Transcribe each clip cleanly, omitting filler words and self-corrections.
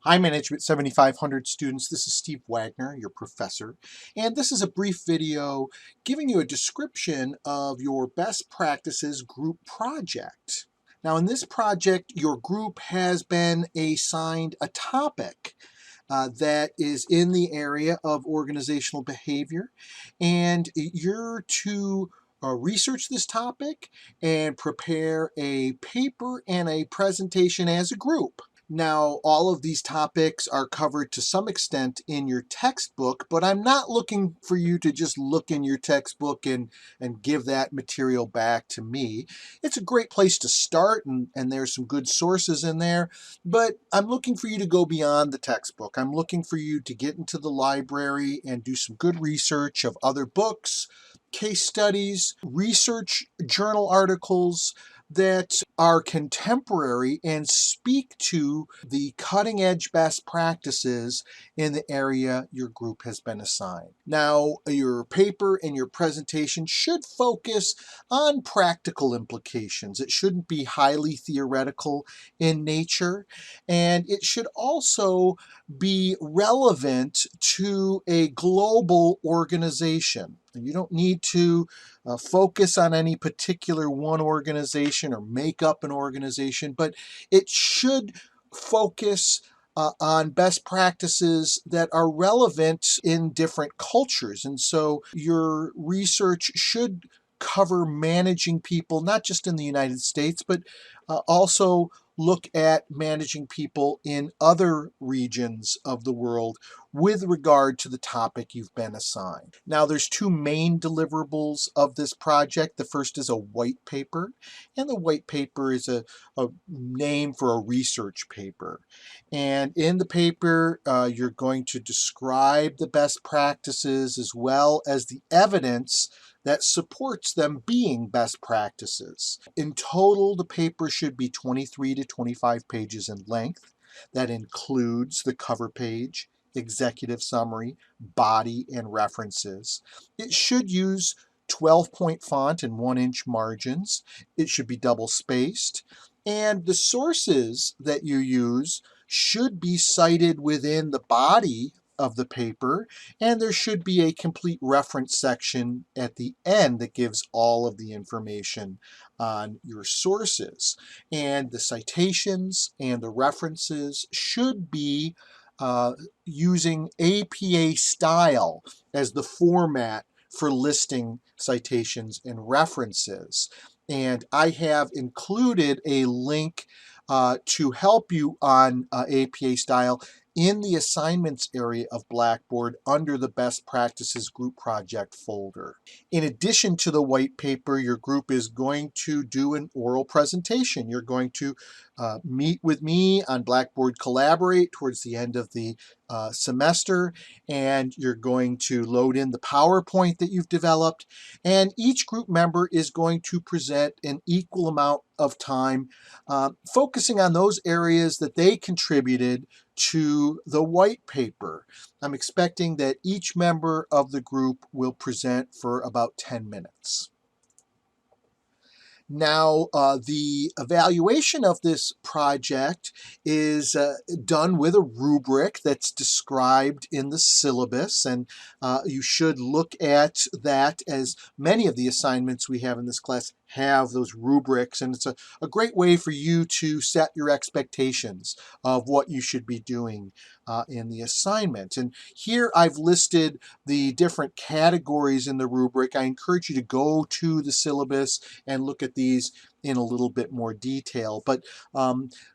Hi, Management 7500 students. This is Steve Wagner, your professor, and this is a brief video giving you a description of your best practices group project. Now, in this project, your group has been assigned a topic that is in the area of organizational behavior, and you're to research this topic and prepare a paper and a presentation as a group. Now, all of these topics are covered to some extent in your textbook, but I'm not looking for you to just look in your textbook and give that material back to me. It's a great place to start, and there's some good sources in there, but I'm looking for you to go beyond the textbook. I'm looking for you to get into the library and do some good research of other books, case studies, research journal articles that are contemporary and speak to the cutting edge best practices in the area your group has been assigned. Now, your paper and your presentation should focus on practical implications. It shouldn't be highly theoretical in nature, and it should also be relevant to a global organization. You don't need to focus on any particular one organization or make up an organization, but it should focus on best practices that are relevant in different cultures. And so your research should cover managing people, not just in the United States, but also look at managing people in other regions of the world with regard to the topic you've been assigned. Now, there's two main deliverables of this project. The first is a white paper, and the white paper is a name for a research paper. And in the paper, you're going to describe the best practices as well as the evidence that supports them being best practices. In total, the paper should be 23 to 25 pages in length. That includes the cover page, executive summary, body, and references. It should use 12-point font and 1-inch margins. It should be double spaced. And the sources that you use should be cited within the body of the paper, and there should be a complete reference section at the end that gives all of the information on your sources. And the citations and the references should be using APA style as the format for listing citations and references. And I have included a link to help you on APA style in the assignments area of Blackboard under the Best Practices Group Project folder. In addition to the white paper, your group is going to do an oral presentation. You're going to meet with me on Blackboard Collaborate towards the end of the semester, and you're going to load in the PowerPoint that you've developed, and each group member is going to present an equal amount of time focusing on those areas that they contributed to the white paper. I'm expecting that each member of the group will present for about 10 minutes. Now, the evaluation of this project is done with a rubric that's described in the syllabus, and you should look at that, as many of the assignments we have in this class have those rubrics, and it's a great way for you to set your expectations of what you should be doing in the assignment. And here I've listed the different categories in the rubric. I encourage you to go to the syllabus and look at these in a little bit more detail. But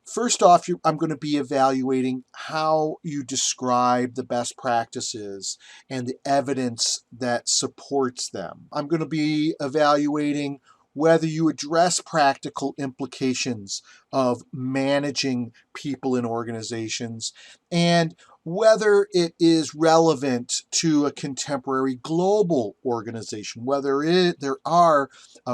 first off, I'm going to be evaluating how you describe the best practices and the evidence that supports them. I'm going to be evaluating whether you address practical implications of managing people in organizations, and whether it is relevant to a contemporary global organization, whether there are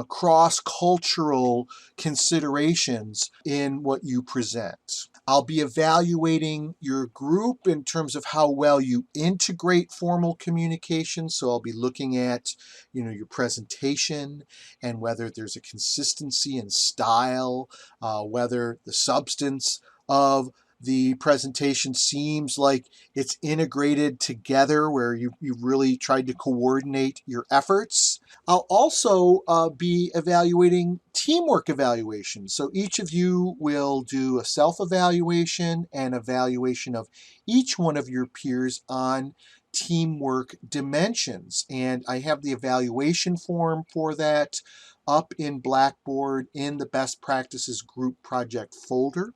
cross-cultural considerations in what you present. I'll be evaluating your group in terms of how well you integrate formal communication. So I'll be looking at, your presentation and whether there's a consistency in style, whether the substance of the presentation seems like it's integrated together where you really tried to coordinate your efforts. I'll also be evaluating teamwork evaluations. So each of you will do a self-evaluation and evaluation of each one of your peers on teamwork dimensions. And I have the evaluation form for that up in Blackboard in the best practices group project folder.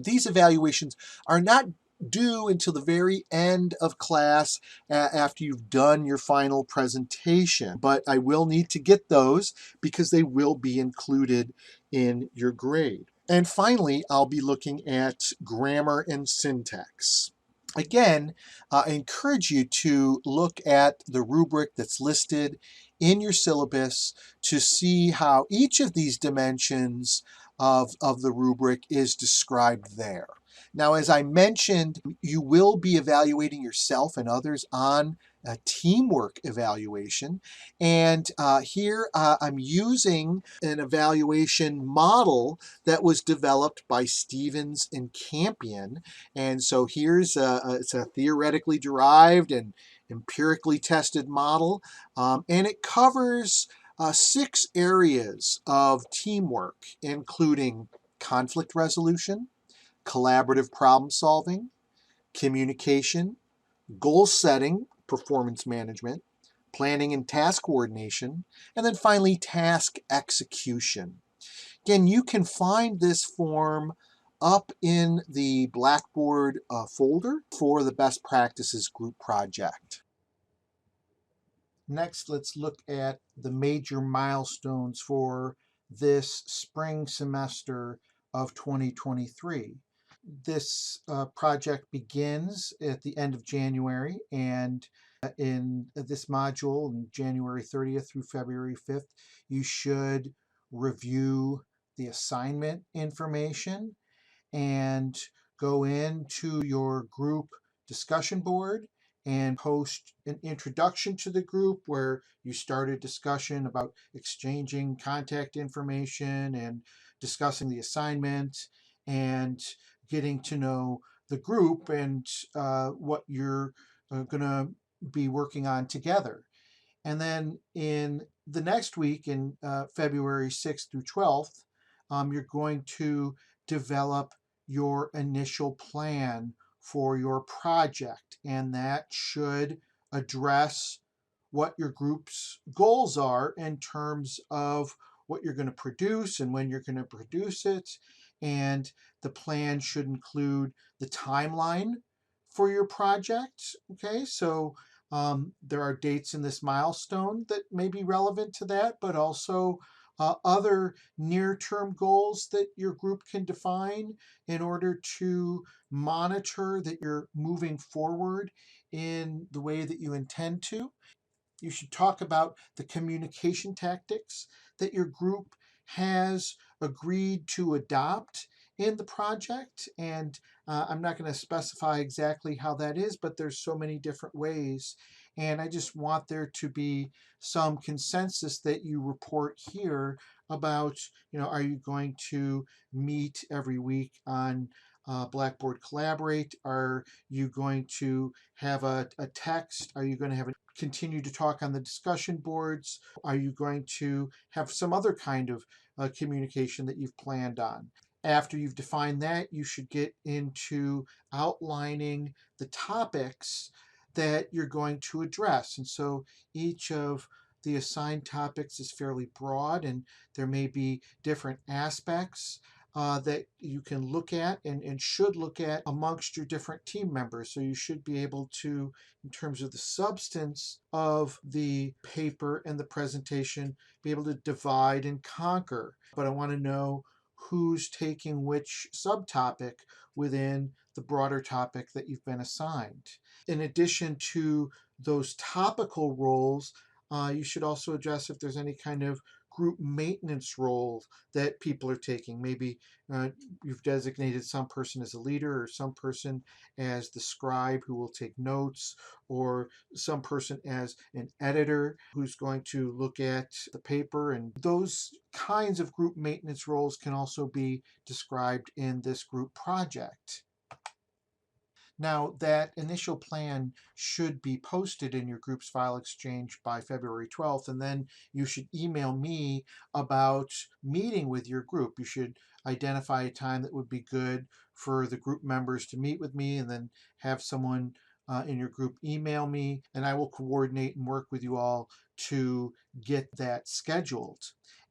These evaluations are not due until the very end of class after you've done your final presentation, but I will need to get those because they will be included in your grade. And finally, I'll be looking at grammar and syntax. Again, I encourage you to look at the rubric that's listed in your syllabus to see how each of these dimensions of the rubric is described there. Now, as I mentioned, you will be evaluating yourself and others on a teamwork evaluation. And here I'm using an evaluation model that was developed by Stevens and Campion. And so here's it's a theoretically derived and empirically tested model, and it covers 6 areas of teamwork, including conflict resolution, collaborative problem solving, communication, goal setting, performance management, planning and task coordination, and then finally task execution. Again, you can find this form up in the Blackboard folder for the best practices group project. Next, let's look at the major milestones for this spring semester of 2023. This project begins at the end of January, and in this module, on January 30th through February 5th, you should review the assignment information and go into your group discussion board and post an introduction to the group where you start a discussion about exchanging contact information and discussing the assignment and getting to know the group and what you're going to be working on together. And then in the next week, in February 6th through 12th, you're going to develop your initial plan for your project. And that should address what your group's goals are in terms of what you're going to produce and when you're going to produce it. And the plan should include the timeline for your project. Okay, so there are dates in this milestone that may be relevant to that, but also other near-term goals that your group can define in order to monitor that you're moving forward in the way that you intend to. You should talk about the communication tactics that your group has agreed to adopt in the project. And I'm not going to specify exactly how that is, but there's so many different ways. And I just want there to be some consensus that you report here about, are you going to meet every week on Blackboard Collaborate? Are you going to have a text? Are you going to have continue to talk on the discussion boards? Are you going to have some other kind of communication that you've planned on? After you've defined that, you should get into outlining the topics that you're going to address. And so each of the assigned topics is fairly broad, and there may be different aspects that you can look at and should look at amongst your different team members. So you should be able to, in terms of the substance of the paper and the presentation, be able to divide and conquer. But I want to know who's taking which subtopic within the broader topic that you've been assigned. In addition to those topical roles, you should also address if there's any kind of group maintenance role that people are taking. Maybe you've designated some person as a leader or some person as the scribe who will take notes, or some person as an editor who's going to look at the paper. And those kinds of group maintenance roles can also be described in this group project. Now, that initial plan should be posted in your group's file exchange by February 12th, and then you should email me about meeting with your group. You should identify a time that would be good for the group members to meet with me, and then have someone in your group email me, and I will coordinate and work with you all to get that scheduled.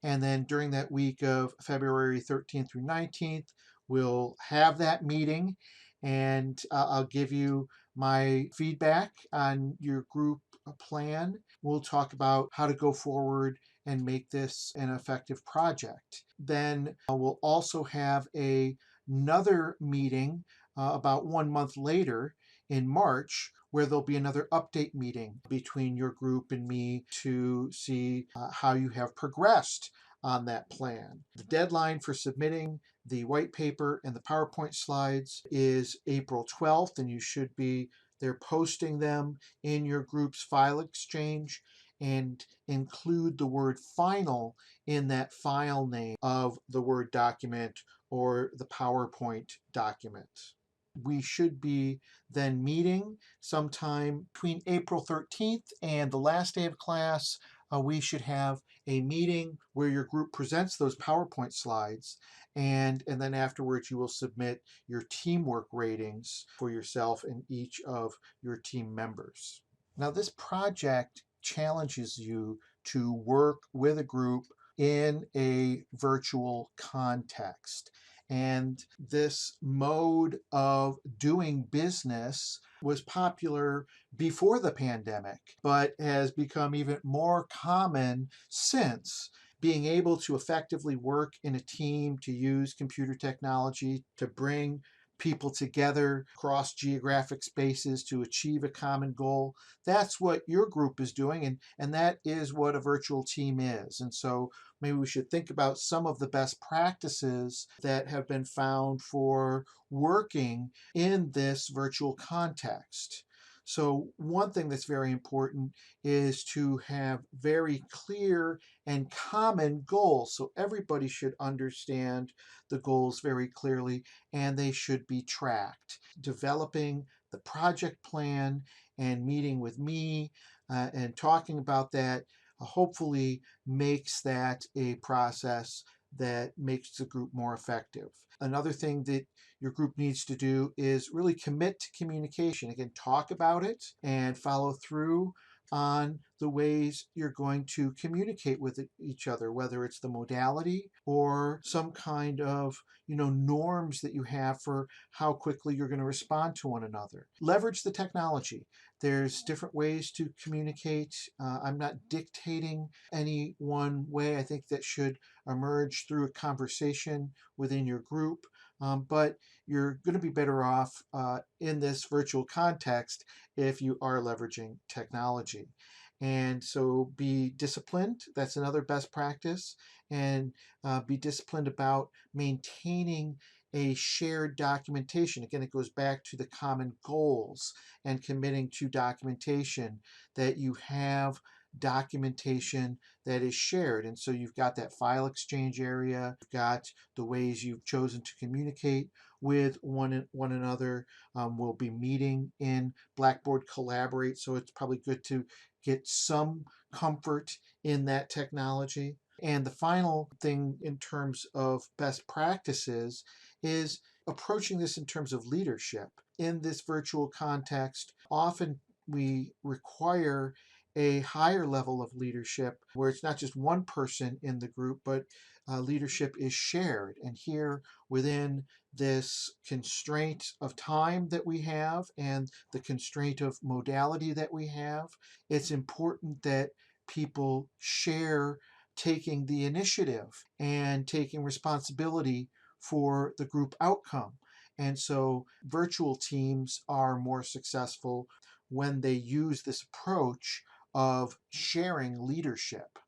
And then during that week of February 13th through 19th, we'll have that meeting, and I'll give you my feedback on your group plan. We'll talk about how to go forward and make this an effective project. Then we'll also have another meeting about 1 month later in March, where there'll be another update meeting between your group and me to see how you have progressed on that plan. The deadline for submitting the white paper and the PowerPoint slides is April 12th, and you should be there posting them in your group's file exchange, and include the word final in that file name of the Word document or the PowerPoint document. We should be then meeting sometime between April 13th and the last day of class. We should have a meeting where your group presents those PowerPoint slides, and then afterwards you will submit your teamwork ratings for yourself and each of your team members. Now, this project challenges you to work with a group in a virtual context. And this mode of doing business was popular before the pandemic, but has become even more common since. Being able to effectively work in a team, to use computer technology to bring people together across geographic spaces to achieve a common goal. That's what your group is doing, and that is what a virtual team is. And so maybe we should think about some of the best practices that have been found for working in this virtual context. So one thing that's very important is to have very clear and common goals. So everybody should understand the goals very clearly, and they should be tracked. Developing the project plan and meeting with me and talking about that hopefully makes that a process that makes the group more effective. Another thing that your group needs to do is really commit to communication. Again, talk about it and follow through on the ways you're going to communicate with each other, whether it's the modality or some kind of norms that you have for how quickly you're going to respond to one another. Leverage the technology. There's different ways to communicate. I'm not dictating any one way. I think that should emerge through a conversation within your group. But you're going to be better off in this virtual context if you are leveraging technology. And so be disciplined. That's another best practice. And be disciplined about maintaining a shared documentation. Again, it goes back to the common goals and committing to documentation, that you have documentation that is shared. And so you've got that file exchange area, you've got the ways you've chosen to communicate with one another. We'll be meeting in Blackboard Collaborate, so it's probably good to get some comfort in that technology. And the final thing in terms of best practices is approaching this in terms of leadership. In this virtual context, often we require a higher level of leadership where it's not just one person in the group, but leadership is shared. And here, within this constraint of time that we have and the constraint of modality that we have, it's important that people share taking the initiative and taking responsibility for the group outcome. And so virtual teams are more successful when they use this approach of sharing leadership.